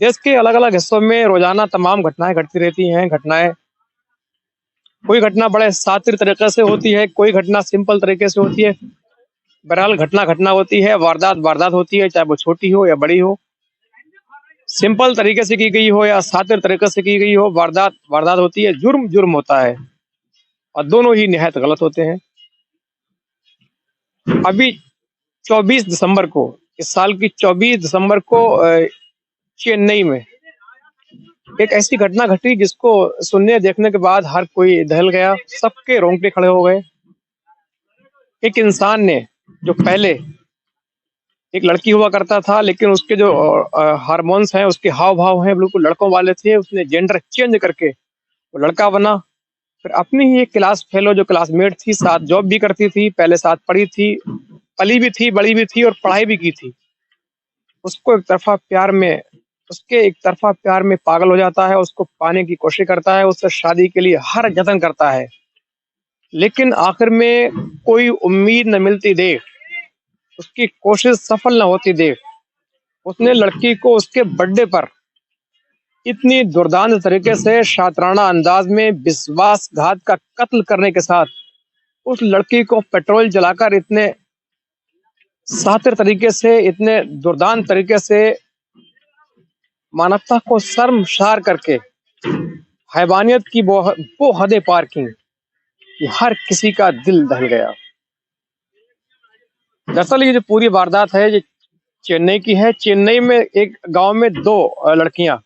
देश के अलग-अलग हिस्सों में रोज़ाना तमाम घटनाएँ घटती रहती हैं। कोई घटना बड़े शातिर तरीके से होती है, कोई घटना सिंपल तरीके से होती है। बहरहाल घटना घटना होती है, वारदात वारदात होती है, चाहे वो छोटी हो या बड़ी हो। सिंपल तरीके से की गई हो या शातिर तरीके से की गई हो, वारदात वारदात होती है, जुर्म जुर्म होता है और दोनों ही निहायत गलत होते हैं। अभी 24 दिसंबर को, इस साल की 24 दिसंबर को चेन्नई में एक ऐसी घटना घटी जिसको सुनने देखने के बाद हर कोई दहल गया, सबके रोंगटे खड़े हो गए। एक इंसान ने जो पहले एक लड़की हुआ करता था, लेकिन उसके जो हार्मोन्स हैं, उसके हाव-भाव हैं, बिल्कुल लड़कों वाले थे। उसने जेंडर चेंज करके वो लड़का बना। फिर अपनी ही एक क्लास फेलो जो क्लासमेट थी, साथ जॉब भी करती थी, पहले साथ पढ़ी थी, पली भी थी, बड़ी भी थी और पढ़ाई भी की थी। उसको उसके एक तरफा प्यार में पागल हो जाता है, उसको पाने की कोशिश करता है, उससे शादी के लिए हर जतन करता है। लेकिन आखिर में कोई उम्मीद न मिलती देख, उसकी कोशिश सफल न होती देख, उसने लड़की को उसके बर्थडे पर इतनी दुर्दांत तरीके से शातिराना अंदाज में विश्वासघात का कत्ल करने के साथ उस लड़की को पेट्रोल जलाकर इतने शातिर तरीके से, इतने दुर्दांत तरीके से मानवता को शर्मसार करके हैवानियत की वो हदें पार की कि हर किसी का दिल दहल गया। दरअसल ये जो पूरी वारदात है ये चेन्नई की है। चेन्नई में एक गांव में दो लड़कियां,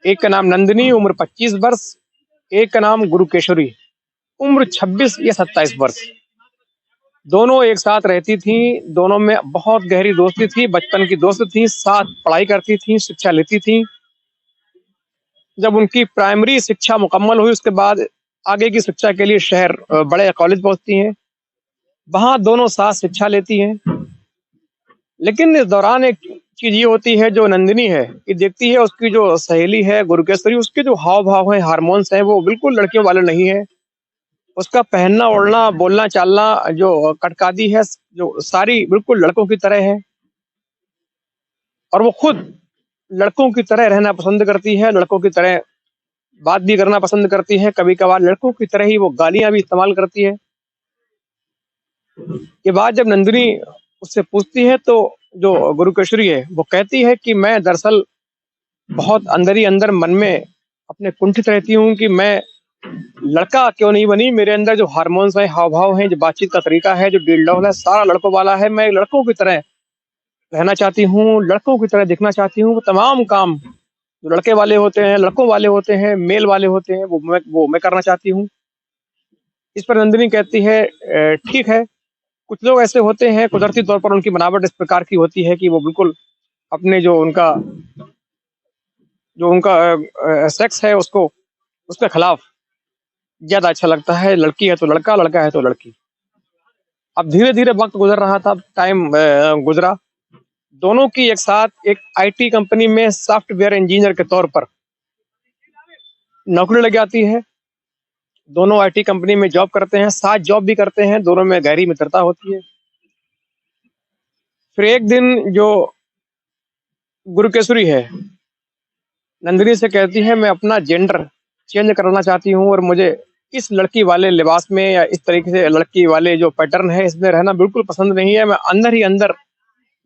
एक का नाम नंदिनी उम्र 25 वर्ष, एक का नाम गुरुकेशरी उम्र 26 या 27 वर्ष। दोनों एक साथ रहती थी, दोनों में बहुत गहरी दोस्ती थी, बचपन की दोस्त थी, साथ पढ़ाई करती थी, शिक्षा लेती थी। जब उनकी प्राइमरी शिक्षा मुकम्मल हुई, उसके बाद आगे की शिक्षा के लिए शहर बड़े कॉलेज पहुंचती हैं, वहां दोनों साथ शिक्षा लेती हैं। लेकिन इस दौरान एक चीज ये होती है, जो नंदिनी है ये देखती है उसकी जो सहेली है गुरुकेशरी, उसके जो हाव भाव है, हार्मोन्स हैं, वो बिल्कुल लड़कियों वाले नहीं है। उसका पहनना ओढ़ना बोलना चालना जो कटकादी है, जो सारी बिल्कुल लड़कों की तरह है और वो खुद लड़कों की तरह रहना पसंद करती है, लड़कों की तरह बात भी करना पसंद करती है, कभी कभार लड़कों की तरह ही वो गालियां भी इस्तेमाल करती है। ये बात जब नंदिनी उससे पूछती है तो जो गुरुकेशरी है वो कहती है कि मैं दरअसल बहुत अंदर ही अंदर मन में अपने कुंठित रहती हूँ कि मैं लड़का क्यों नहीं बनी। मेरे अंदर जो हार्मोन्स हैं, हाव भाव हैं, जो बातचीत का तरीका है, जो डील डॉल है, सारा लड़कों वाला है। मैं लड़कों की तरह रहना चाहती हूँ, लड़कों की तरह दिखना चाहती हूँ। वो तमाम काम जो लड़के वाले होते हैं, लड़कों वाले होते हैं, मेल वाले होते हैं, वो मैं करना चाहती हूँ। इस पर नंदिनी कहती है ठीक है। कुछ लोग ऐसे होते हैं, कुदरती तौर पर उनकी बनावट इस प्रकार की होती है कि वो बिल्कुल अपने जो उनका सेक्स है उसको उसके खिलाफ ज्यादा अच्छा लगता है। लड़की है तो लड़का, लड़का है तो लड़की। अब धीरे धीरे वक्त गुजर रहा था, टाइम गुजरा। दोनों की एक साथ एक आईटी कंपनी में सॉफ्टवेयर इंजीनियर के तौर पर नौकरी लग जाती है। दोनों आईटी कंपनी में जॉब करते हैं, साथ जॉब भी करते हैं, दोनों में गहरी मित्रता होती है। फिर एक दिन जो गुरुकेशरी है नंदिनी से कहती है मैं अपना जेंडर चेंज करना चाहती हूँ और मुझे इस लड़की वाले लिबास में या इस तरीके से लड़की वाले जो पैटर्न है इसमें रहना बिल्कुल पसंद नहीं है। मैं अंदर ही अंदर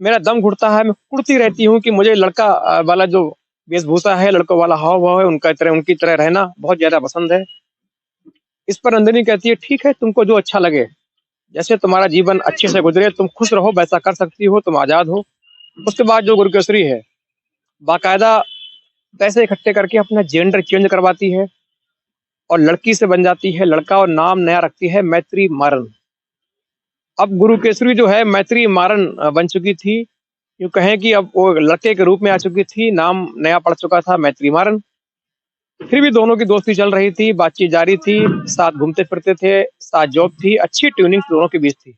मेरा दम घुटता है, मैं कुड़ती रहती हूँ कि मुझे लड़का वाला जो वेशभूषा है, लड़कों वाला हाव भाव है, उनकी तरह रहना बहुत ज्यादा पसंद है। इस पर नंदिनी कहती है ठीक है, तुमको जो अच्छा लगे, जैसे तुम्हारा जीवन अच्छे से गुजरे, तुम खुश रहो, वैसा कर सकती हो, तुम आजाद हो। उसके बाद जो गुरुकेशरी है बाकायदा पैसे इकट्ठे करके अपना जेंडर चेंज करवाती है और लड़की से बन जाती है लड़का और नाम नया रखती है मैत्री मारन। अब गुरुकेशरी जो है मैत्री मारन बन चुकी थी, यूं कहें कि अब वो लड़के के रूप में आ चुकी थी, नाम नया पड़ चुका था मैत्री मारन। फिर भी दोनों की दोस्ती चल रही थी, बातचीत जारी थी, साथ घूमते फिरते थे, साथ जॉब थी, अच्छी ट्यूनिंग दोनों के बीच थी।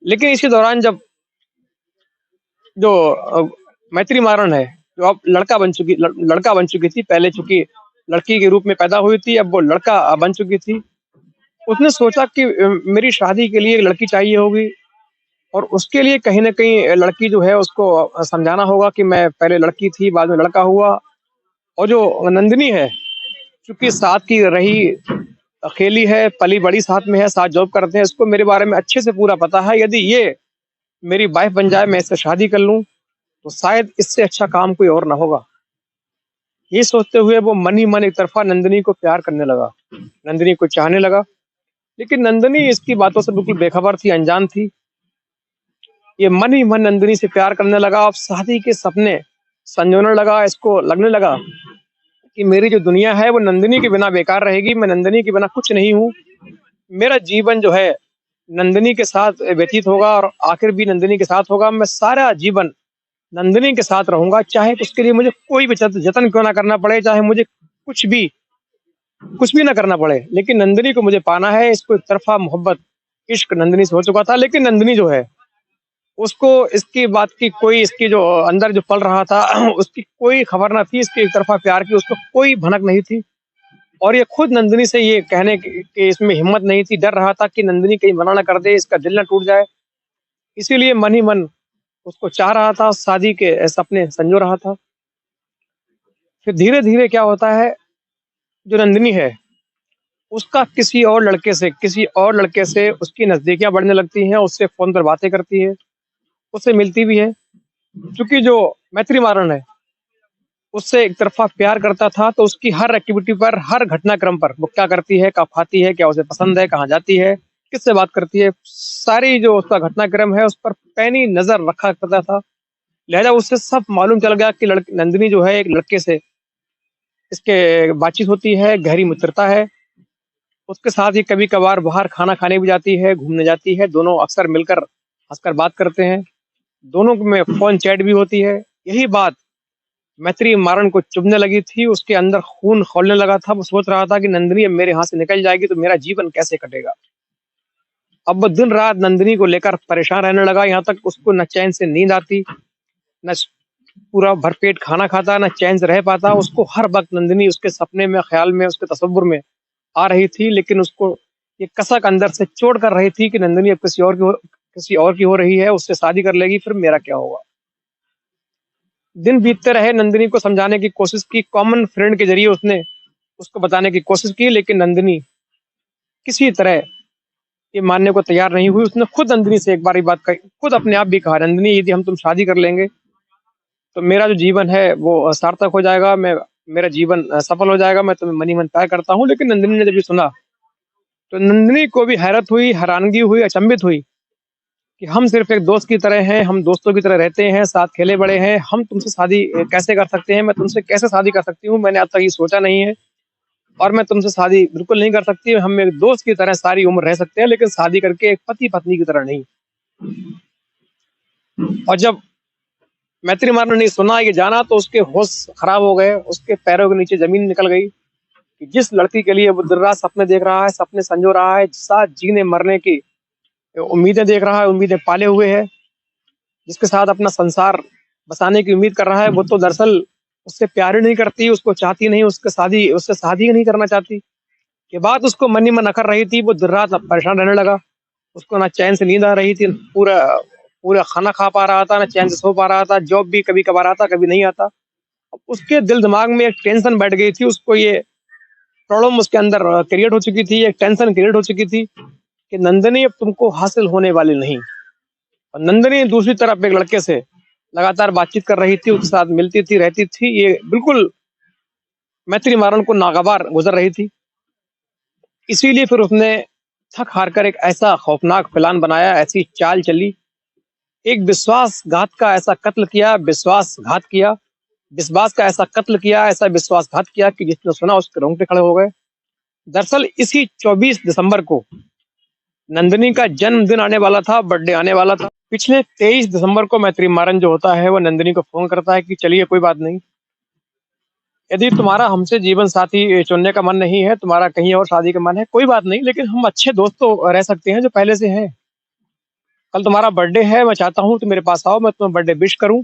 लेकिन इसी दौरान जब जो मैत्री मारन है, जो अब लड़का बन चुकी थी, पहले चूंकि लड़की के रूप में पैदा हुई थी, अब वो लड़का बन चुकी थी। उसने सोचा कि मेरी शादी के लिए एक लड़की चाहिए होगी, और उसके लिए कहीं न कहीं लड़की जो है उसको समझाना होगा कि मैं पहले लड़की थी, बाद में लड़का हुआ। और जो नंदिनी है, चूँकि साथ की रही, अकेली है, पली-बड़ी साथ में है, साथ जॉब करते हैं, इसको मेरे बारे में अच्छे से पूरा पता है। यदि ये मेरी वाइफ़ बन जाए, मैं इससे शादी कर लूँ, तो शायद इससे अच्छा काम कोई और ना होगा। ये सोचते हुए वो मन ही मन एक तरफ़ा नंदिनी को प्यार करने लगा, नंदिनी को चाहने लगा। लेकिन नंदिनी इसकी बातों से बिल्कुल बेखबर थी, अनजान थी। ये मन ही मन नंदिनी से प्यार करने लगा। अब शादी के सपने संजोने लगा, इसको लगने लगा कि मेरी जो दुनिया है वो नंदिनी के बिना बेकार रहेगी, मैं नंदिनी के बिना कुछ नहीं हूँ। मेरा जीवन जो है नंदिनी के साथ व्यतीत होगा और आखिर भी नंदिनी के साथ होगा। मैं सारा जीवन नंदिनी के साथ रहूँगा, चाहे उसके लिए मुझे कोई भी जतन क्यों ना करना पड़े, चाहे मुझे कुछ भी ना करना पड़े, लेकिन नंदिनी को मुझे पाना है। इसको एक तरफ़ा मोहब्बत, इश्क नंदिनी से हो चुका था, लेकिन नंदिनी जो है, उसको इसकी बात की कोई, इसकी जो अंदर जो पल रहा था उसकी कोई खबर ना थी, इसके एक तरफ़ा प्यार की उसको कोई भनक नहीं थी। और ये खुद नंदिनी से ये कहने की इसमें हिम्मत नहीं थी, डर रहा था कि नंदिनी कहीं मना ना कर दे, इसका दिल ना टूट जाए। इसीलिए मन ही मन उसको चाह रहा था, शादी के सपने संजो रहा था। फिर धीरे-धीरे क्या होता है, जो नंदिनी है, उसका किसी और लड़के से उसकी नज़दीकियाँ बढ़ने लगती हैं, उससे फ़ोन पर बातें करती है, उससे मिलती भी है। चूँकि जो मैत्री मारन है, उससे एक तरफ़ा प्यार करता था, तो उसकी हर एक्टिविटी पर, हर घटनाक्रम पर, वो क्या करती है, कब खाती है, क्या उसे पसंद है, कहाँ जाती है, किससे बात करती है, सारी जो उसका घटनाक्रम है, उस पर पैनी नज़र रखा करता था। लिहाज़ा उससे सब मालूम चल गया कि लड़की नंदिनी जो है, एक लड़के से इसके बातचीत होती है, गहरी मित्रता है। उसके साथ ही कभी-कभार बाहर खाना खाने भी जाती है, घूमने जाती है, दोनों अक्सर मिलकर हँसकर बात करते हैं, दोनों में फ़ोन चैट भी होती है। यही बात मैत्री मारन को चुभने लगी थी, उसके अंदर खून खौलने लगा था, वो सोच रहा था कि नंदिनी अब मेरे हाथ से निकल जाएगी तो मेरा जीवन कैसे कटेगा। अब वो दिन-रात नंदिनी को लेकर परेशान रहने लगा, यहाँ तक उसको न चैन से नींद आती, न पूरा भरपेट खाना खाता, न चैन से रह पाता। उसको हर वक़्त नंदिनी उसके सपने में, ख़्याल में, उसके तसव्वुर में आ रही थी, लेकिन उसको ये कसक अंदर से चोट कर रही थी कि नंदिनी अब किसी और की हो रही है, उससे शादी कर लेगी, फिर मेरा क्या होगा? दिन बीतते रहे, नंदिनी को समझाने की कोशिश की, कॉमन फ्रेंड के ज़रिए उसने उसको बताने की कोशिश की, लेकिन नंदिनी किसी तरह ये मानने को तैयार नहीं हुई। उसने खुद नंदिनी से एक बार ये बात कही, खुद अपने आप भी कहा, "नंदिनी, यदि हम तुम शादी कर लेंगे, तो मेरा जो जीवन है वो सार्थक हो जाएगा, मेरा जीवन सफल हो जाएगा, मैं तुम्हें मन ही मन प्यार करता हूँ।" लेकिन नंदिनी ने जब ये सुना, तो नंदिनी को भी हैरत हुई, हैरानगी हुई, अचंभित हुई कि हम सिर्फ़ एक दोस्त की तरह हैं, हम दोस्तों की तरह रहते हैं, साथ खेले बड़े हैं, हम तुमसे शादी कैसे कर सकते हैं? मैं तुमसे कैसे शादी कर सकती हूँ? मैंने आज तक ये सोचा नहीं है और मैं तुमसे शादी बिल्कुल नहीं कर सकती। हम एक दोस्त की तरह सारी उम्र रह सकते हैं, लेकिन शादी करके एक पति-पत्नी की तरह नहीं। और जब मैत्रीमारन ने सुना, ये जाना, तो उसके होश खराब हो गए, उसके पैरों के नीचे ज़मीन निकल गई कि जिस लड़की के लिए वो दिन-रात सपने देख रहा है, सपने संजो रहा है, साथ जीने-मरने की उम्मीदें देख रहा है, उम्मीदें पाले हुए है, जिसके साथ अपना संसार बसाने की उम्मीद कर रहा है, वो तो दरअसल उससे प्यार ही नहीं करती, उसको चाहती नहीं, उससे शादी ही नहीं करना चाहती। ये बात उसको मन ही मन अखर रही थी, वो दिन-रात अब परेशान रहने लगा। उसको ना चैन से नींद आ रही थी, पूरा पूरा खाना खा पा रहा था, ना चैन से सो पा रहा था, जॉब भी कभी-कभार आता, कभी नहीं आता। अब उसके दिल-दिमाग में एक टेंशन बैठ गई थी, उसको ये प्रॉब्लम उसके अंदर क्रिएट हो चुकी थी, एक टेंशन क्रिएट हो चुकी थी कि नंदिनी अब तुमको हासिल होने वाली नहीं। और नंदिनी दूसरी तरफ एक लड़के से लगातार बातचीत कर रही थी, उसके साथ मिलती थी, रहती थी, ये बिल्कुल मैत्री मारन को नागवार गुज़र रही थी। इसीलिए फिर उसने थक हार कर एक ऐसा खौफनाक प्लान बनाया, ऐसी चाल चली, एक विश्वासघात का ऐसा कत्ल किया, विश्वास का ऐसा कत्ल किया, ऐसा विश्वासघात किया कि जिसने सुना उसके रोंगटे खड़े हो गए। दरअसल इसी 24 दिसंबर को नंदिनी का जन्मदिन आने वाला था, बर्थडे आने वाला था। पिछले 23 दिसंबर को मैत्री मारन जो होता है, वो नंदिनी को फ़ोन करता है कि चलिए कोई बात नहीं, यदि तुम्हारा हमसे जीवन साथी चुनने का मन नहीं है, तुम्हारा कहीं और शादी का मन है, कोई बात नहीं, लेकिन हम अच्छे दोस्त तो रह सकते हैं जो पहले से हैं। कल तुम्हारा बर्थडे है, मैं चाहता हूँ तुम मेरे पास आओ, मैं तुम्हें बर्थडे विश करूँ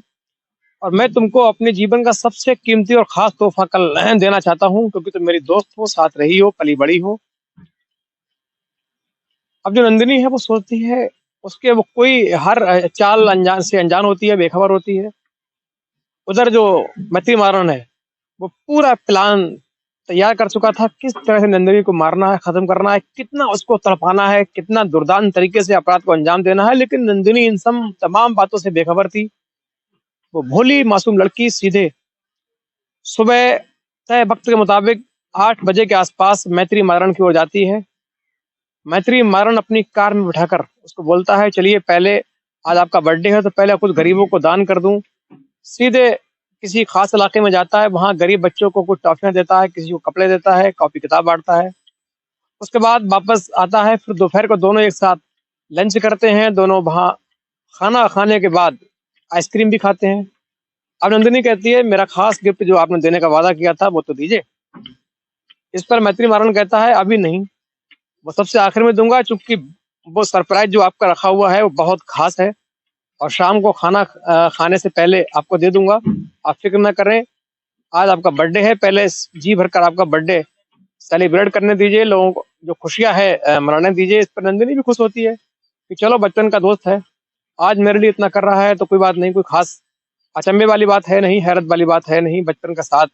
और मैं तुमको अपने जीवन का सबसे कीमती और ख़ास तोहफ़ा कल देना चाहता हूँ, क्योंकि तुम मेरी दोस्त हो, साथ रही हो, पली-बड़ी हो। अब जो नंदिनी है वो सोचती है, उसके वो कोई हर चाल अनजान होती है, बेखबर होती है। उधर जो मैत्री मारन है, वो पूरा प्लान तैयार कर चुका था, किस तरह से नंदिनी को मारना है, खत्म करना है, कितना उसको तड़पाना है, कितना दुर्दांत तरीके से अपराध को अंजाम देना है। लेकिन नंदिनी इन सब तमाम बातों से बेखबर थी। वो भोली मासूम लड़की सीधे सुबह तय वक्त के मुताबिक 8 बजे के आसपास मैत्री मारन की ओर जाती है। मैत्री मारन अपनी कार में बिठाकर उसको बोलता है, चलिए पहले आज आपका बर्थडे है तो पहले कुछ गरीबों को दान कर दूं। सीधे किसी खास इलाके में जाता है, वहां गरीब बच्चों को कुछ टॉफियां देता है, किसी को कपड़े देता है, कॉपी किताब बांटता है। उसके बाद वापस आता है, फिर दोपहर को दोनों एक साथ लंच करते हैं। दोनों वहां खाना खाने के बाद आइसक्रीम भी खाते हैं। अब नंदिनी कहती है, मेरा खास गिफ्ट जो आपने देने का वादा किया था वो तो दीजिए। इस पर मैत्री मारन कहता है, अभी नहीं, वो सबसे आखिर में दूंगा, चूंकि वो सरप्राइज जो आपका रखा हुआ है वो बहुत खास है और शाम को खाना खाने से पहले आपको दे दूंगा। आप फिक्र न करें, आज आपका बर्थडे है, पहले जी भरकर आपका बर्थडे सेलिब्रेट करने दीजिए, लोगों को जो खुशियां है मनाने दीजिए। इस पर नंदिनी भी खुश होती है कि चलो बचपन का दोस्त है, आज मेरे लिए इतना कर रहा है तो कोई बात नहीं, कोई खास अचंभे वाली बात है नहीं, हैरत वाली बात है नहीं। बचपन का साथ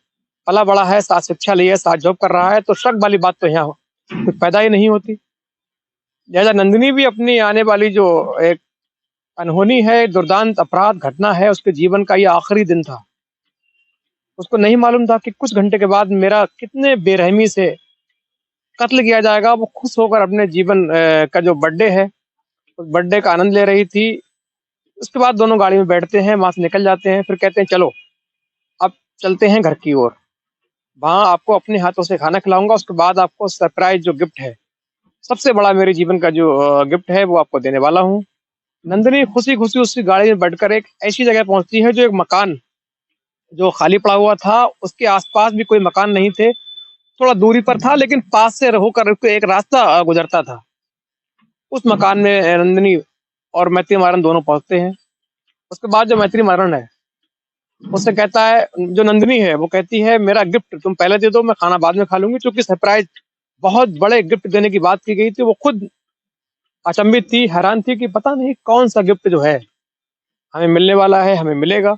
पला बड़ा है, साथ शिक्षा ली है, साथ जॉब कर रहा है, तो शक वाली बात तो यहाँ कुछ पैदा ही नहीं होती। लिहाजा नंदिनी भी अपनी आने वाली जो एक अनहोनी है, दुर्दांत अपराध घटना है, उसके जीवन का ये आखिरी दिन था। उसको नहीं मालूम था कि कुछ घंटे के बाद मेरा कितने बेरहमी से कत्ल किया जाएगा। वो खुश होकर अपने जीवन का जो बर्थडे है, उस बर्थडे का आनंद ले रही थी। उसके बाद दोनों गाड़ी में बैठते हैं, वहां से निकल जाते हैं। फिर कहते हैं, चलो अब चलते हैं घर की ओर, वहां आपको अपने हाथों से खाना खिलाऊंगा, उसके बाद आपको सरप्राइज जो गिफ्ट है, सबसे बड़ा मेरे जीवन का जो गिफ्ट है, वो आपको देने वाला हूँ। नंदिनी खुशी खुशी उसकी गाड़ी में बैठकर एक ऐसी जगह पहुंचती है जो एक मकान जो खाली पड़ा हुआ था, उसके आसपास भी कोई मकान नहीं थे, थोड़ा दूरी पर था, लेकिन पास से होकर एक रास्ता गुजरता था। उस मकान में नंदिनी और मैत्री मारन दोनों पहुंचते हैं। उसके बाद जो मैत्री मारन है, उससे कहता है, जो नंदिनी है वो कहती है, मेरा गिफ्ट तुम पहले दे दो, मैं खाना बाद में खा लूंगी। चूंकि सरप्राइज बहुत बड़े गिफ्ट देने की बात की गई थी, वो खुद अचंभित थी, हैरान थी कि पता नहीं कौन सा गिफ्ट जो है हमें मिलने वाला है, हमें मिलेगा।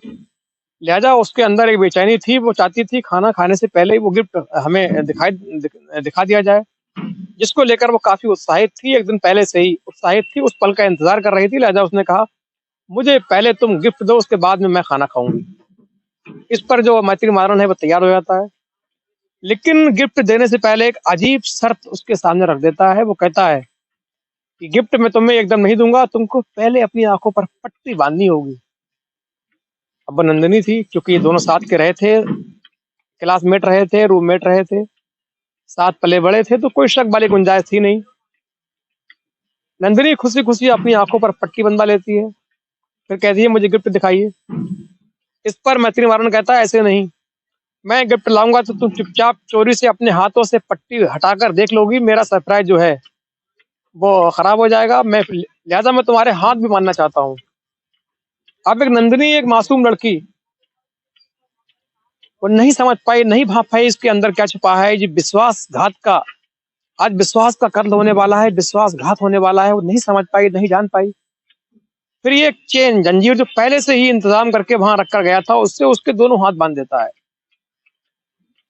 लिहाजा उसके अंदर एक बेचैनी थी, वो चाहती थी खाना खाने से पहले ही वो गिफ्ट हमें दिखा दिया जाए, जिसको लेकर वो काफी उत्साहित थी, एक दिन पहले से ही उत्साहित थी, उस पल का इंतजार कर रही थी। लिहाजा उसने कहा, मुझे पहले तुम गिफ्ट दो, उसके बाद में मैं खाना खाऊंगी। इस पर जो मैत्री मारन है वो तैयार हो जाता है, लेकिन गिफ्ट देने से पहले एक अजीब शर्त उसके सामने रख देता है। वो कहता है कि गिफ्ट मैं तुम्हें एकदम नहीं दूंगा, तुमको पहले अपनी आंखों पर पट्टी बांधनी होगी। अब वो नंदिनी थी, क्योंकि ये दोनों साथ के रहे थे, क्लासमेट रहे थे, रूममेट रहे थे, साथ पले बड़े थे, तो कोई शक वाली गुंजाइश थी नहीं। नंदिनी खुशी खुशी अपनी आंखों पर पट्टी बंधवा लेती है, फिर कहती है, मुझे गिफ्ट दिखाइए। इस पर मैत्री मारन कहता है, ऐसे नहीं, मैं गिफ्ट लाऊंगा तो तुम चुपचाप चोरी से अपने हाथों से पट्टी हटाकर देख लोगी, मेरा सरप्राइज जो है वो खराब हो जाएगा। मैं लिहाजा मैं तुम्हारे हाथ भी मानना चाहता हूँ। अब एक नंदिनी, एक मासूम लड़की, वो नहीं समझ पाई, नहीं भाप पाई इसके अंदर क्या छुपा है। ये विश्वासघात का, आज विश्वास का कत्ल होने वाला है, विश्वासघात होने वाला है, वो नहीं समझ पाई, नहीं जान पाई। फिर ये चेन जंजीर जो पहले से ही इंतजाम करके वहां रखकर गया था, उससे उसके दोनों हाथ बांध देता है।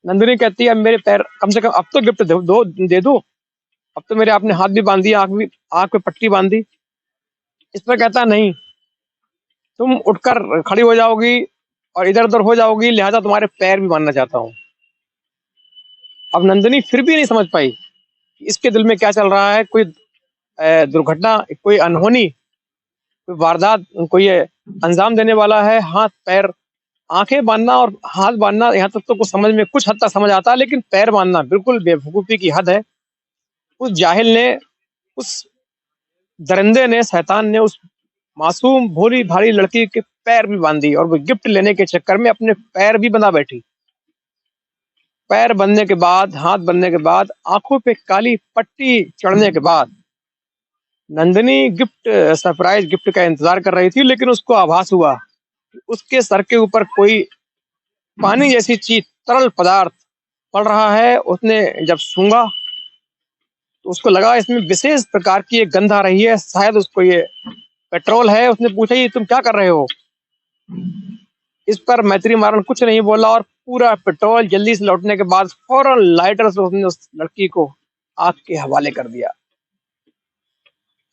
नंदिनी कहती है, अब मेरे पैर कम से कम अब तो गिफ्ट दे दो, अब तो मेरे आपने हाथ भी बांध दिया, आंख पे पट्टी बांधी। इस पर कहता है, नहीं, तुम उठकर खड़ी हो जाओगी और इधर उधर हो जाओगी, लिहाजा तुम्हारे पैर भी बांधना चाहता हूँ। अब नंदिनी फिर भी नहीं समझ पाई कि इसके दिल में क्या चल रहा है। कोई दुर्घटना, कोई अनहोनी, कोई वारदात, कोई अंजाम देने वाला है। हाथ पैर, आंखें बांधना और हाथ बांधना, यहाँ तक तो कुछ समझ में, कुछ हद तक समझ आता है, लेकिन पैर बांधना बिल्कुल बेवकूफी की हद है। उस जाहिल ने, उस दरिंदे ने, शैतान ने उस मासूम भोली भाली लड़की के पैर भी बांध दी, और वो गिफ्ट लेने के चक्कर में अपने पैर भी बंधा बैठी। पैर बंधने के बाद, हाथ बंधने के बाद, आंखों पे काली पट्टी चढ़ने के बाद, नंदिनी गिफ्ट, सरप्राइज गिफ्ट का इंतजार कर रही थी, लेकिन उसको आभास हुआ उसके सर के ऊपर कोई पानी जैसी चीज, तरल पदार्थ पड़ रहा है। उसने जब सूंघा, तो तो उसको लगा इसमें विशेष प्रकार की एक गंध आ रही है, शायद उसको ये पेट्रोल है। उसने पूछा, ये तुम क्या कर रहे हो? इस पर मैत्री मारन कुछ नहीं बोला और पूरा पेट्रोल जल्दी से लौटने के बाद फौरन लाइटर से उसने उस लड़की को आग के हवाले कर दिया।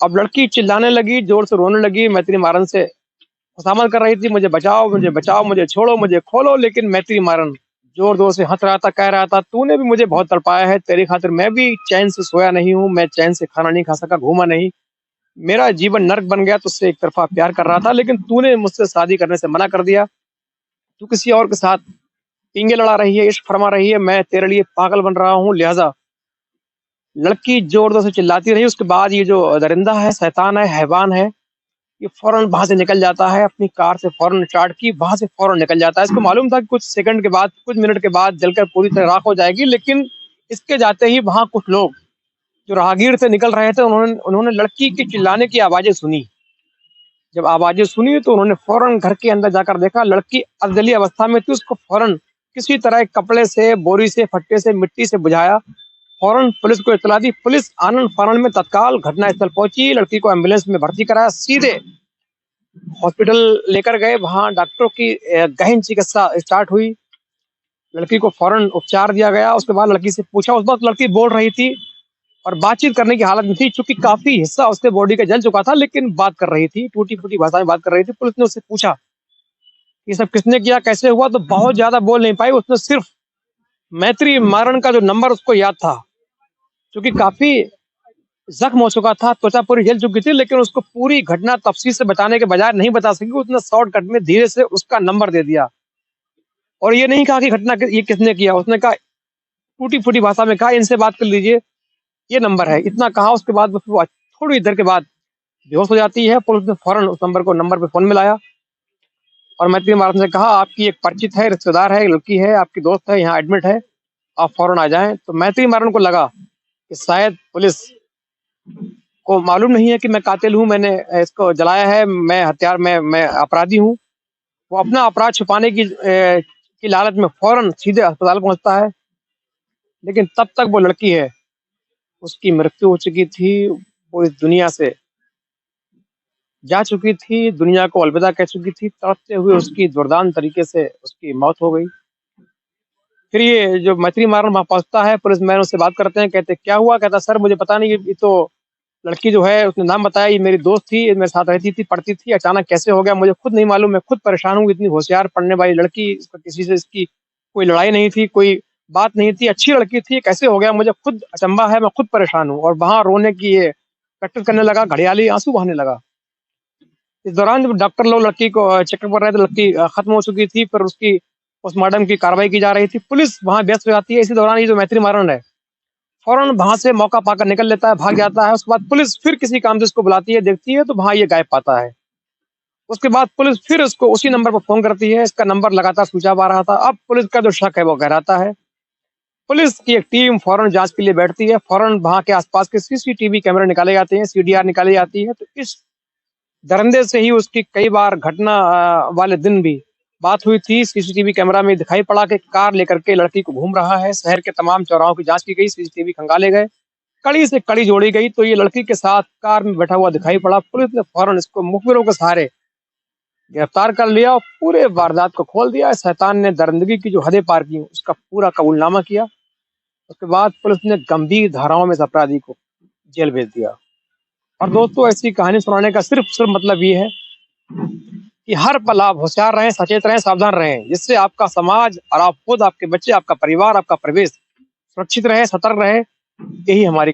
अब लड़की चिल्लाने लगी, जोर से रोने लगी, मैत्री मारन से खुशामद कर रही थी, मुझे बचाओ, मुझे बचाओ, मुझे छोड़ो, मुझे खोलो। लेकिन मैत्री मारन जोर जोर से हंस रहा था, कह रहा था, तूने भी मुझे बहुत तड़पाया है, तेरी खातिर मैं भी चैन से सोया नहीं हूँ, मैं चैन से खाना नहीं खा सका, घूमा नहीं, मेरा जीवन नर्क बन गया, तुझसे एक तरफा प्यार कर रहा था, लेकिन तूने मुझसे शादी करने से मना कर दिया, तू किसी और के साथ पींगे लड़ा रही है, इश्क फरमा रही है, मैं तेरे लिए पागल बन रहा हूँ, लिहाजा। लड़की जोर जोर से चिल्लाती रही। उसके बाद ये जो दरिंदा है, शैतान है, हैवान है, ये फौरन वहां से निकल जाता है, अपनी कार से फौरन स्टार्ट की, वहां से फौरन निकल जाता है। इसको मालूम था कि कुछ सेकंड के बाद, कुछ मिनट के बाद जलकर पूरी तरह राख हो जाएगी, लेकिन इसके जाते ही वहां कुछ लोग जो राहगीर से निकल रहे थे, उन्होंने उन्होंने लड़की के चिल्लाने की आवाजें सुनी। जब आवाजें सुनी तो उन्होंने फौरन घर के अंदर जाकर देखा, लड़की अधजली अवस्था में थी। उसको फौरन किसी तरह एक कपड़े से, बोरी से, फट्टे से, मिट्टी से बुझाया, फौरन पुलिस को इत्तला दी। पुलिस आनंद फानन में तत्काल घटनास्थल पहुंची, लड़की को एम्बुलेंस में भर्ती कराया, सीधे हॉस्पिटल लेकर गए। वहां डॉक्टरों की गहन चिकित्सा स्टार्ट हुई, लड़की को फौरन उपचार दिया गया। उसके बाद लड़की से पूछा, उस वक्त लड़की बोल रही थी और बातचीत करने की हालत में थी, चूंकि काफी हिस्सा उसके बॉडी का जल चुका था, लेकिन बात कर रही थी, टूटी फूटी भाषा में बात कर रही थी। पुलिस ने उससे पूछा, ये सब किसने किया, कैसे हुआ? तो बहुत ज्यादा बोल नहीं पाई, उसने सिर्फ मैत्री मारन का जो नंबर उसको याद था, क्योंकि काफी जख्म हो चुका था, त्वचा पूरी जल चुकी थी, लेकिन उसको पूरी घटना तफसील से बताने के बजाय नहीं बता सकी। उसने शॉर्टकट में धीरे से उसका नंबर दे दिया और ये नहीं कहा कि घटना ये किसने किया। उसने कहा, टूटी फूटी भाषा में कहा, इनसे बात कर लीजिए, ये नंबर है, इतना कहा। उसके बाद वो थोड़ी देर के बाद बेहोश हो जाती है। पुलिस ने फौरन उस नंबर पे फोन मिलाया और मैत्री मारन से कहा, आपकी एक परिचित है, रिश्तेदार है, लड़की है, आपकी दोस्त है, यहाँ एडमिट है, आप फौरन आ जाएं। तो मैत्री मारन को लगा कि शायद पुलिस को मालूम नहीं है कि मैं कातिल हूँ, मैंने इसको जलाया है, मैं हत्यार, मैं अपराधी हूँ। वो अपना अपराध छुपाने की लालच में फौरन सीधे अस्पताल पहुंचता है, लेकिन तब तक वो लड़की है, उसकी मृत्यु हो चुकी थी, वो इस दुनिया से जा चुकी थी, दुनिया को अलविदा कह चुकी थी, तड़पते हुए उसकी दुर्दांत तरीके से उसकी मौत हो गई। फिर ये जो मैत्री मारन वहां पहुंचता है, पुलिस मैन उससे बात करते हैं, कहते क्या हुआ? कहता, सर मुझे पता नहीं, ये तो लड़की जो है, उसने नाम बताया, ये मेरी दोस्त थी, मेरे साथ रहती थी, पढ़ती थी, अचानक कैसे हो गया मुझे खुद नहीं मालूम, मैं खुद परेशान हूँ, इतनी होशियार पढ़ने वाली लड़की, किसी से इसकी कोई लड़ाई नहीं थी, कोई बात नहीं थी, अच्छी लड़की थी, कैसे हो गया मुझे खुद अचंभा है, मैं खुद परेशान हूँ। और वहां रोने की ये प्रैक्टिस करने लगा, घड़ियाली आंसू बहाने लगा। इस दौरान जब डॉक्टर लोग लड़की को चेकअप कर रहे थे, लड़की खत्म हो चुकी थी, फिर उसकी पोस्टमार्टम की कार्रवाई की जा रही थी, पुलिस वहां व्यस्त हो जाती है। इसी दौरान ये जो मैत्री मारन है, फौरन वहां से मौका पाकर निकल लेता है, भाग जाता है। उसके बाद पुलिस फिर किसी काम से उसको बुलाती है, देखती है तो वहां ये गायब पाता है। उसके बाद पुलिस फिर उसको उसी नंबर पर फोन करती है, इसका नंबर लगातार स्विच ऑफ आ रहा था। अब पुलिस का जो शक है वो गहराता है। पुलिस की एक टीम फौरन जांच के लिए बैठती है, फौरन वहां के आसपास के सीसीटीवी कैमरे निकाले जाते हैं, सीडीआर निकाली जाती है। तो इस दरंदे से ही उसकी कई बार घटना वाले दिन भी बात हुई थी। सीसीटीवी कैमरा में दिखाई पड़ा कि कार लेकर के लड़की को घूम रहा है, शहर के तमाम चौराहों की जांच की गई, सीसीटीवी खंगाले गए, कड़ी से कड़ी जोड़ी गई, तो ये लड़की के साथ कार में बैठा हुआ दिखाई पड़ा। पुलिस ने फौरन इसको मुखबिरों के सहारे गिरफ्तार कर लिया और पूरे वारदात को खोल दिया। शैतान ने दरिंदगी की जो हदें पार की, उसका पूरा कबूलनामा किया। उसके बाद पुलिस ने गंभीर धाराओं में इस अपराधी को जेल भेज दिया। और दोस्तों, ऐसी कहानी सुनाने का सिर्फ मतलब ये है कि हर पल आप होशियार रहें, सचेत रहें, सावधान रहें, जिससे आपका समाज और आप खुद, आपके बच्चे, आपका परिवार, आपका परिवेश सुरक्षित रहे, सतर्क रहे। यही हमारी